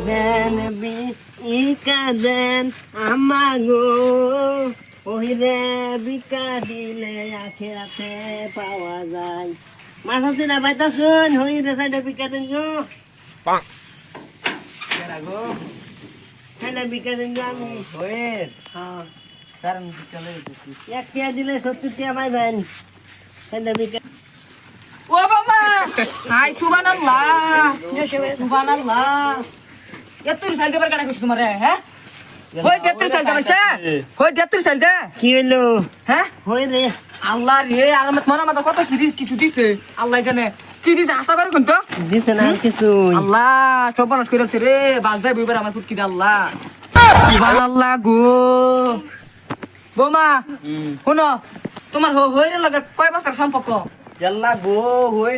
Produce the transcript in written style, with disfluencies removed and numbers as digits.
দেন ইকা দেন আমাগো ওহিরে বিকা দিলে আখেরাতে পাওয়া যায় মাথা সিনা বাইতাছুন হইরে সাইডে বিকা দেন গো কেরা গো সাইডে বিকা দেন গো আমি হয়ের হ্যাঁ কারণ বিকালে দিছি এক টিয়া দিলে 70 টিয়া পাইবেন সাইডে বিকা ও বাবা হাই সুবহানাল্লাহ সুবহানাল্লাহ এত্তর সাল দেবার কাটা কইছ তোমারে হ্যাঁ কই 33 সাল দেবাছে কই 33 সাল দে কি হইলো হ্যাঁ হইরে আল্লাহ রে আর মত মাথা কত কিছু দিছে আল্লাহ জানে কি দিছে আশা করে কোন তো দিছে না কিছু আল্লাহ সব বানাস কইরাছে রে বাজ যায় বিবার আমার ফুটকি দে আল্লাহ সুবহানাল্লাহ গো বোমা শুনো তোমার হইরে লাগে কয় বছর সম্পর্ক জাল্লা গো হই